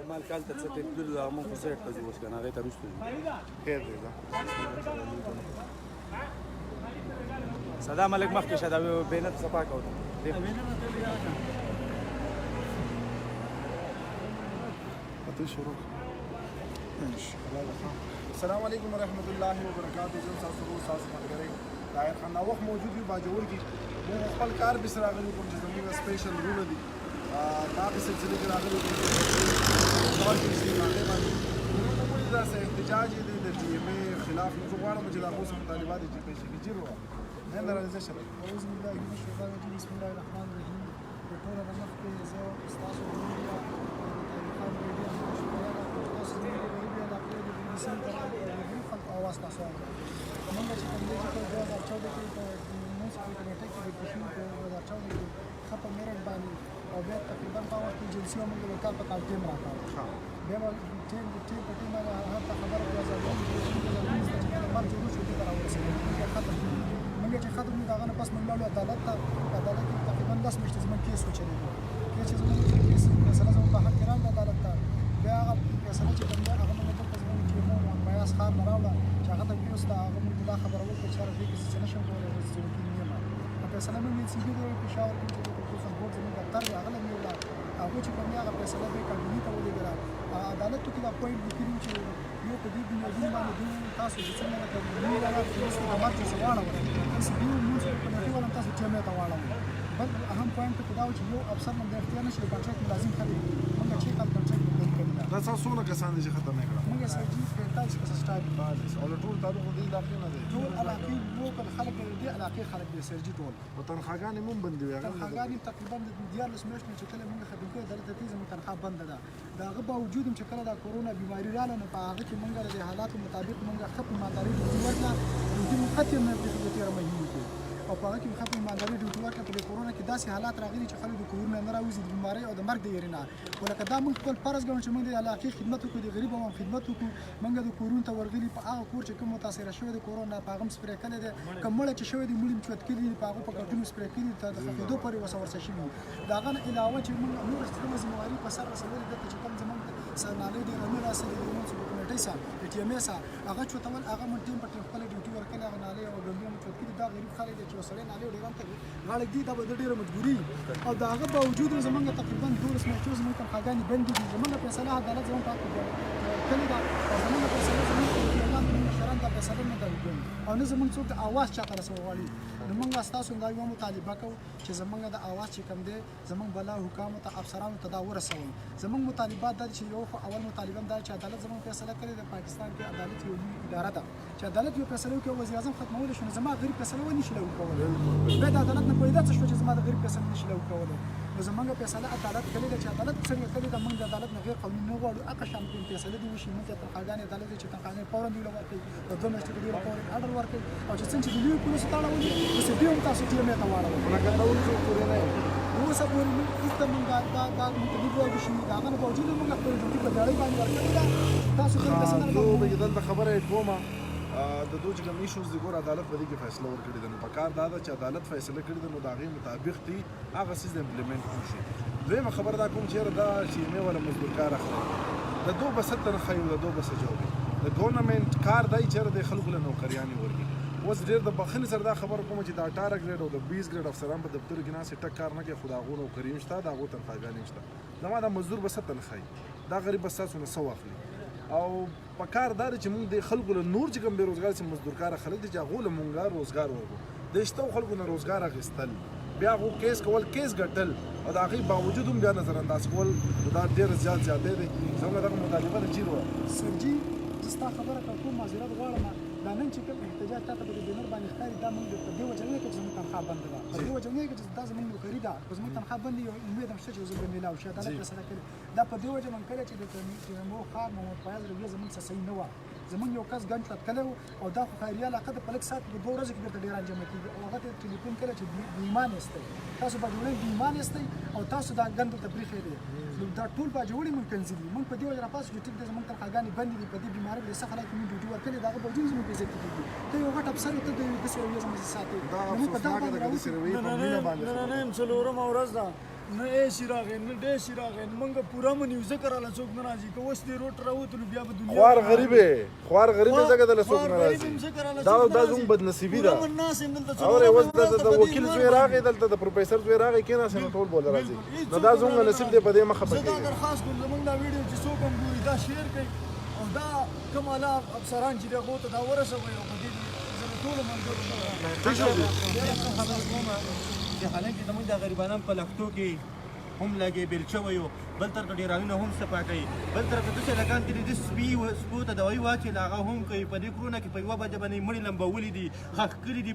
مال كالته څه ټیپ کړو دا مونږ خو سیټ ته جوړ کنه هغه ته رسول خیر دی دا صدا ملک مخکې شه دا بینت صفا کوو پته شروع السلام علیکم ورحمۃ اللہ وبرکاتہ زم تاسو ورو تاسو ملګری طاهر خان دا وخت موجود یو باجوړ کې مو خپل کار به سره غوښتل کوم چې زموږ سپیشل رول دی دا په سلسله کې راغلی دی دا چې هغه باندې موږ دا سه احتجاج دی د ټي ام ای خلاف موږ غواړو چې دا اوس مطالبات چې پېښ کیږي نه درځي شته اعوذ بالله من الشیطان الرجیم بسم الله الرحمن الرحیم په ټول رمضان کې زه استاد आवाज تاسو موږ چې کوم دی چې 2014 کې په میونسپل کمیټه کې د پښین په 2014 کې خپل میرټ باندې او بیا تقریبا په وخت کې جنسي موږ د کار په کال ټیم راکاو بیا ټیم په ټیم باندې هغه خبره کوي چې مرګ جوړ شو چې راوځي موږ چې ختم نه داغه پس موږ له عدالت کې تقریبا 10 میاشتې زموږ کیس وچلې کې چې زموږ کیس فیصله زموږ په حق کې راغله عدالت ته بیا هغه فیصله چې کوم هغه موږ ته زموږ کې مو بیاس خام راوړه چې هغه ته ویوس دا هغه موږ دا خبره وکړه چې راځي چې څه نشم کولای چې وکیل نه یم په فیصله موږ چې دې پېښور کې چې په څنګه زموږ دفتر دی هغه موږ لا هغه چې کوم هغه فیصله به کډونی ته ولېږله عدالت کې دا پوینټ وکړو چې یو په دې بنیادی باندې تاسو چې څنګه کوي نو هغه چې مرکز واړه تاسو دې موږ په دې ولې تاسو چې مې تا واړه بل اهم پوینټ کې دا چې یو افسر من د اختیار نشي کانټریکټ لازم کړی موږ چې کال کانټریکټ دا تاسو څونه کسان دي چې ختم نه کړه موږ سره چې 45 کس سټارټ باندې او ټول تعلق دې علاقې نه دي ټول علاقې لوکل خلک دې علاقې خلک دې سرجي ټول او تنخواګانې مون بندي وي تنخواګانې تقریبا د 14 میاشتې چې کله موږ خدمت کوو دلته تیزه تنخوا بند ده دا هغه باوجود چې کله دا کورونا بیماری رااله نو په هغه کې موږ د حالاتو مطابق موږ خپل مالداري ډیوټي ورکړه ډیوټي مختم نه په تیر مهمه کې او په هغه کې خپل مالداري ډیوټي ورکړه په کورونا کې داسې حالات راغلي چې خلک د کورونا نه راوځي د بیماری او د مرګ د یرینا ولکه دا موږ خپل فرض ګڼو چې موږ د علاقې خدمت وکړو د غریب عوام خدمت وکړو موږ د کورونا ته ورغلي په هغه کور چې کوم متاثر شوی د کورونا په هغه سپری کړي دي کومه چې شوی د مولم چوت کړي په هغه په کټونو سپری کړي ته د خدو پرې وسورسه شي دا غن علاوه چې موږ نور ستاسو زمواري په سر رسول د چې کوم زمونږ سرنالي د امیر اسد د مونږ په کمیټې سره ټي ام اس هغه چوتول هغه مونږ ټیم په خپل ډیوټي ورکړي هغه نالي او ګمبي مونږ چوت کړي دا غریب خلک چې وسړي نالي ډیران کوي غاړه دي دا به ډیره مجبوري او دا هغه باوجود زمونږ تقریبا 12 میاشتې زمونږ تنخواګانې بند دي زمونږ فیصله عدالت زمونږ پاتې کړي دا زمونږ فیصله زمونږ اعلان شران دا فیصله نه دی او نه زمونږ څوک د اواز چاته رسول غواړي نو موږ تاسو دا یو مطالبه کوو چې زمونږ د اواز چې کم دی زمونږ بلا حکام ته افسرانو ته دا ورسوي زمونږ مطالبات دا چې یو اول مطالبه دا چې عدالت زمونږ فیصله کړي د پاکستان کې عدالت یو اداره ده چې عدالت یو فیصله کوي وزیر اعظم ختمول شي نو زموږ غریب فیصله ونی شي کولای به د عدالت نه پیدا څه شو چې زموږ غریب فیصله نشي کولای نو زمونږ فیصله عدالت کړي چې عدالت څنګه کړي د موږ د عدالت نه غیر قانوني نه غواړو اقا شان په فیصله دی وشي موږ ته قاعده عدالت چې تنخواګانې فورا دی ورکړي او دوه میاشتې دی فورا اډر ورکړي او چې څنګه دی پولیس ته راوړي نو څه دیو تاسو ټیم ته واړو لکه دا ولې پورې نه نو څه پورې ایست موږ دا متدی به شي دا غن باوجود موږ خپل ډیوټي په ځای باندې ورکړي تاسو څنګه څنګه د خبره کومه د دوه چې کوم ایشوز د ګور عدالت په دې کې فیصله ورکړي ده نو په کار دا ده چې عدالت فیصله کړي ده نو د هغې مطابق دي هغه څیز امپلیمنټ وشي دویمه خبره دا کوم چېرې دا چې مې ولا مزدور کار اخلي د دوه به څه تنخوا وي د دوه به څه جواب وي د ګورنمنټ کار دی چېرې د خلکو له نوکریانې ورکړي اوس ډېر د بخښنې سره دا خبره کوم چې د 18 ګریډ او د 20 ګریډ افسران په دفتر کې ناستې ټک کار نه کوي خو د هغو نوکري شته د هغو تنخواګانې شته زما دا مزدور به څه تنخوا دا غریب به ستاسو نه څه واخلي او په کار دا چې موږ د خلکو له نور چې کوم بېروزګار چې مزدور کاره خلک دي چې هغو له مونږ روزګار ورکړو د شته خلکو نه روزګار اخیستل بیا هغو کیس کول کیس ګټل او د هغې باوجود هم بیا نظر انداز کول دا ډېر زیاتې دی زموږ دغه مطالبه د چیر وه سرجي زه ستا خبره کوم معذرت غواړم دا نن چې کوم احتجاج تاته په دې بنر باندې ښکاري دا موږ په دې وجه نه کې چې زموږ تنخوا بنده ده په دې وجه نه کې چې دا زموږ نوکري ده خو زموږ تنخوا بندي یو امید هم شته چې زه به میلاو شي عدالت فیصله کړي دا په دې وجه من کړی چې د مو خار محمد فیاض رویه زموږ څه صحیح نه وه زموږ یو کس ګن شوت کړی او دا خو خیریه علاقه ده په لږ ساعت کې 2 ورځې کې درته ډېر انجام کېږي او هغه ته ټلیفون کړی چې بې ایمان یاستئ تاسو به جوړئ بې ایمان یاستئ او تاسو دا ګن دلته پرېښی دی نو دا ټول به جوړې مونږ کنځي دي مونږ په دې وجه راپاسو چې ټیک دی زموږ تنخواګانې بندې دي په دې بیمارۍ کې څه خلک مونږ ډیوټي ورکړې د هغه باوجود زموږ بې عزتي کېږي ته یو غټ افسر ته د داسې رویې زموږ ساتي دا افسوسناکه ده که داسې رویې په مینه باندې نن څلورمه ورځ ده نه ایسی راغی نه ډیسی راغی مونږ پوره منیو ذکر الله څوک نه راځي که اوس دې روټ راوتلو بیا به دنیا خوار غریب ځکه دله څوک نه راځي دا زموږ بدنصیبي ده اورې اوس د وکیل زوی راغی دلته د پروفیسر زوی راغی کېناستې نو ټول بوله راځي نو دا زموږ نصیب دی په دې مخه زه دا پکېږي درخواست کوم زمونږ دا ویډیو چې څوک هم ګوري دا شیر کوي او دا کوم اعلی افسران چې دی هغو ته دا ورسوئ او په دې زه د ټولو ملګرو چې حالانکې زموږ د غریبانان په لښتو کې هم لګې بیل شوی و بل طرف ته ډېرانونه هم صفا کوي بل طرف ته داسې لګان چې د سپو ته دوایي واچوي هغه هم کوي په دې کورونه کې په یوه بجه باندې مړي لمبولي دي ښخ کړي دي